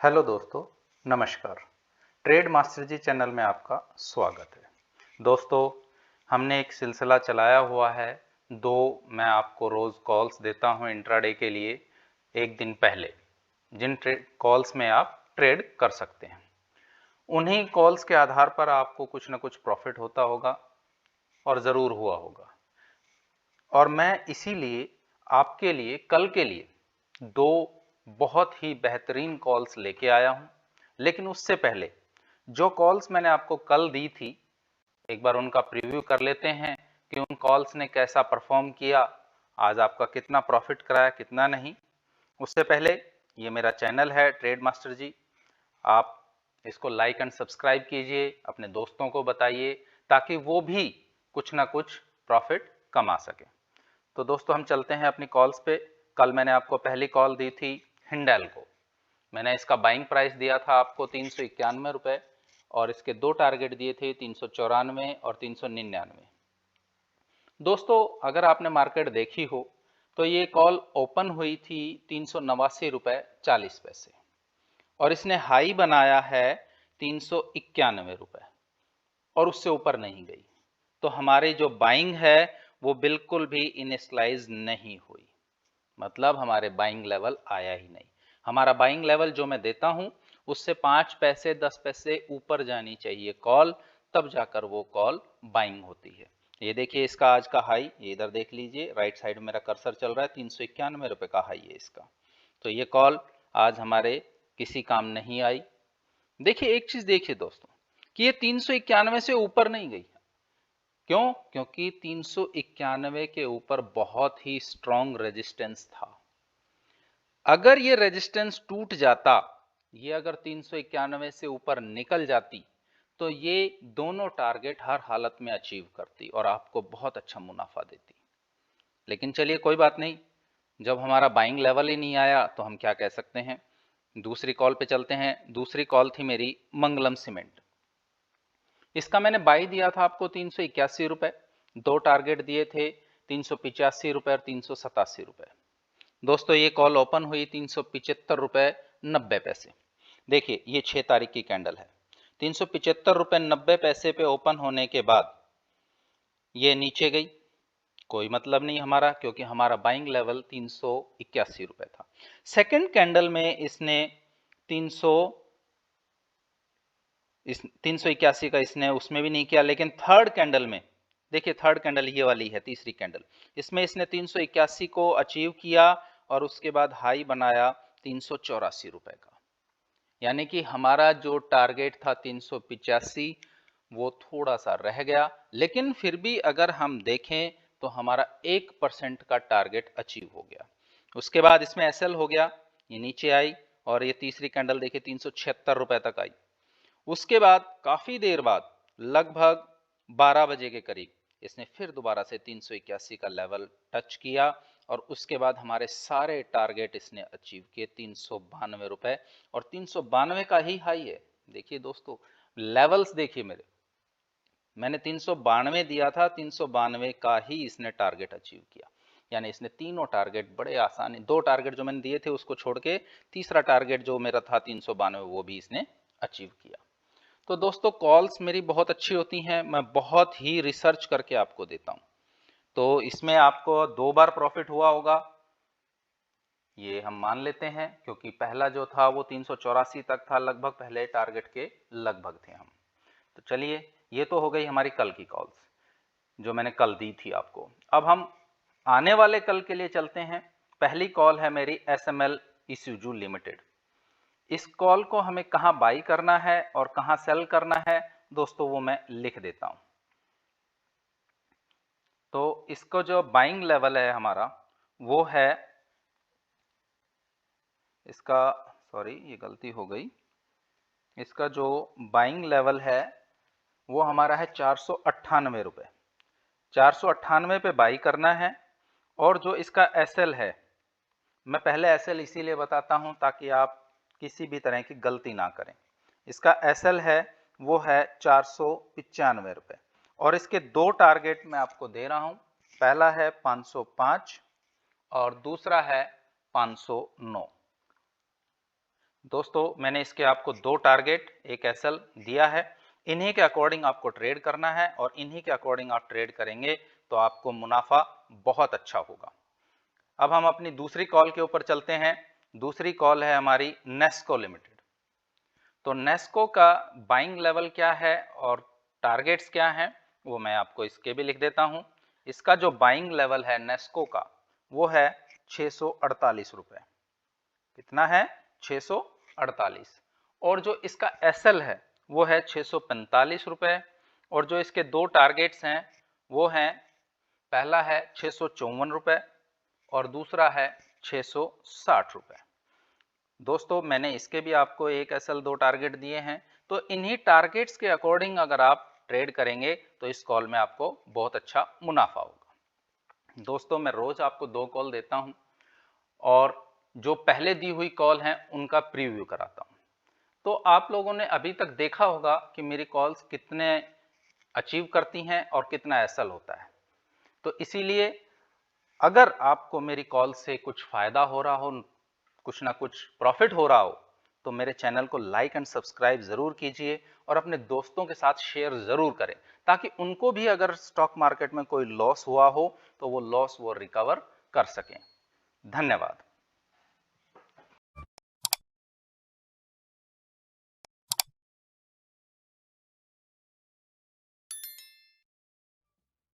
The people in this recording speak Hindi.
हेलो दोस्तों, नमस्कार। ट्रेड मास्टर जी चैनल में आपका स्वागत है। दोस्तों, हमने एक सिलसिला चलाया हुआ है। मैं आपको रोज़ कॉल्स देता हूं इंट्राडे के लिए एक दिन पहले, जिन कॉल्स में आप ट्रेड कर सकते हैं। उन्हीं कॉल्स के आधार पर आपको कुछ ना कुछ प्रॉफिट होता होगा और ज़रूर हुआ होगा। और मैं इसीलिए आपके लिए कल के लिए दो बहुत ही बेहतरीन कॉल्स लेके आया हूं। लेकिन उससे पहले जो कॉल्स मैंने आपको कल दी थी, एक बार उनका प्रीव्यू कर लेते हैं कि उन कॉल्स ने कैसा परफॉर्म किया, आज आपका कितना प्रॉफिट कराया, कितना नहीं। उससे पहले ये मेरा चैनल है ट्रेड मास्टर जी, आप इसको लाइक एंड सब्सक्राइब कीजिए, अपने दोस्तों को बताइए ताकि वो भी कुछ ना कुछ प्रॉफिट कमा सके। तो दोस्तों, हम चलते हैं अपनी कॉल्स पे। कल मैंने आपको पहली कॉल दी थी हिंडल को। मैंने इसका बाइंग प्राइस दिया था आपको 391 रुपए और इसके दो टारगेट दिए थे 394 और 399। दोस्तों, अगर आपने मार्केट देखी हो तो ये कॉल ओपन हुई थी 389 रुपए 40 पैसे और इसने हाई बनाया है 391 रुपए और उससे ऊपर नहीं गई। तो हमारी जो बाइंग है वो बिल्कुल भी इनिशियलाइज नहीं हुई, मतलब हमारे बाइंग लेवल आया ही नहीं। हमारा बाइंग लेवल जो मैं देता हूं उससे 5 पैसे 10 पैसे ऊपर जानी चाहिए कॉल, तब जाकर वो कॉल बाइंग होती है। ये देखिए, इसका आज का हाई, ये इधर देख लीजिए, राइट साइड मेरा कर्सर चल रहा है, 391 रुपए का हाई है इसका। तो ये कॉल आज हमारे किसी काम नहीं आई। देखिए एक चीज देखिए दोस्तों, कि ये 391 से ऊपर नहीं गई। क्यों? क्योंकि 391 के ऊपर बहुत ही स्ट्रॉन्ग रेजिस्टेंस था। अगर ये रेजिस्टेंस टूट जाता, ये अगर 391 से ऊपर निकल जाती, तो ये दोनों टारगेट हर हालत में अचीव करती और आपको बहुत अच्छा मुनाफा देती। लेकिन चलिए कोई बात नहीं, जब हमारा बाइंग लेवल ही नहीं आया तो हम क्या कह सकते हैं। दूसरी कॉल पे चलते हैं। दूसरी कॉल थी मेरी मंगलम सीमेंट। इसका मैंने बाई दिया था आपको 381 रुपए, दो टारगेट दिए थे 385 रुपए और 387 रुपए। दोस्तों, ये कॉल ओपन हुई 375 रुपए 90 पैसे। देखिए, ये 6 तारीख की कैंडल है। 375 रुपए 90 पैसे पे ओपन होने के बाद ये नीचे गई, कोई मतलब नहीं हमारा, क्योंकि हमारा बाइंग लेवल 381 रुपए था। सेकंड कैंडल में इसने 300 इस 381 का इसने उसमें भी नहीं किया। लेकिन थर्ड कैंडल में देखिए, थर्ड कैंडल ये वाली है, तीसरी कैंडल, इसमें इसने 381 को अचीव किया और उसके बाद हाई बनाया 384 रुपए का। यानी कि हमारा जो टारगेट था 385 वो थोड़ा सा रह गया, लेकिन फिर भी अगर हम देखें तो हमारा 1% का टारगेट अचीव हो गया। उसके बाद इसमें एसएल हो गया, ये नीचे आई और ये तीसरी कैंडल देखिए 376 रुपए तक आई। उसके बाद काफी देर बाद, लगभग 12 बजे के करीब, इसने फिर दोबारा से 381 का लेवल टच किया और उसके बाद हमारे सारे टारगेट इसने अचीव किए 392 रुपए और 392 का ही हाई है। देखिए दोस्तों, लेवल्स देखिए मेरे, मैंने 392 दिया था, 392 का ही इसने टारगेट अचीव किया। यानी इसने तीनों टारगेट बड़े आसानी, दो टारगेट जो मैंने दिए थे उसको छोड़ के तीसरा टारगेट जो मेरा था 392 वो भी इसने अचीव किया। तो दोस्तों, कॉल्स मेरी बहुत अच्छी होती हैं, मैं बहुत ही रिसर्च करके आपको देता हूं। तो इसमें आपको दो बार प्रॉफिट हुआ होगा, ये हम मान लेते हैं, क्योंकि पहला जो था वो 384 तक था, लगभग पहले टारगेट के लगभग थे हम। तो चलिए, ये तो हो गई हमारी कल की कॉल्स जो मैंने कल दी थी आपको। अब हम आने वाले कल के लिए चलते हैं। पहली कॉल है मेरी एसएमएल इसूजू लिमिटेड। इस कॉल को हमें कहां बाई करना है और कहां सेल करना है दोस्तों, वो मैं लिख देता हूं। तो इसको जो बाइंग लेवल है हमारा वो है इसका, सॉरी ये गलती हो गई, इसका जो बाइंग लेवल है वो हमारा है 498 रुपए। 498 पे बाई करना है। और जो इसका एसएल है, मैं पहले एसएल इसीलिए बताता हूं ताकि आप किसी भी तरह की गलती ना करें। इसका एसएल है वो है 495 रुपए और इसके दो टारगेट मैं आपको दे रहा हूं। पहला है 505 और दूसरा है 509। दोस्तों मैंने इसके आपको 2 टारगेट, एक एसएल दिया है। इन्हीं के अकॉर्डिंग आपको ट्रेड करना है और इन्हीं के अकॉर्डिंग आप ट्रेड करेंगे तो आपको मुनाफा बहुत अच्छा होगा। अब हम अपनी दूसरी कॉल के ऊपर चलते हैं। दूसरी कॉल है हमारी नेस्को लिमिटेड। तो नेस्को का बाइंग लेवल क्या है और टारगेट्स क्या हैं वो मैं आपको इसके भी लिख देता हूं। इसका जो बाइंग लेवल है नेस्को का वो है 648 रुपए। कितना है? 648। और जो इसका एसएल है वो है 645 रुपए। और जो इसके 2 टारगेट्स हैं वो हैं, पहला है 654 रुपए और दूसरा है 660 रुपए। दोस्तों मैंने इसके भी आपको एक एसएल 2 टारगेट दिए हैं। तो इन्हीं टारगेट्स के अकॉर्डिंग अगर आप ट्रेड करेंगे तो इस कॉल में आपको बहुत अच्छा मुनाफा होगा। दोस्तों मैं रोज आपको 2 कॉल देता हूं और जो पहले दी हुई कॉल हैं उनका प्रीव्यू कराता हूं। तो आप लोगों ने अभी तक देखा होगा कि मेरी कॉल्स कितने अचीव करती हैं और कितना एसएल होता है। तो इसीलिए अगर आपको मेरी कॉल से कुछ फायदा हो रहा हो, कुछ ना कुछ प्रॉफिट हो रहा हो, तो मेरे चैनल को लाइक एंड सब्सक्राइब जरूर कीजिए और अपने दोस्तों के साथ शेयर जरूर करें, ताकि उनको भी अगर स्टॉक मार्केट में कोई लॉस हुआ हो तो वो लॉस वो रिकवर कर सकें। धन्यवाद।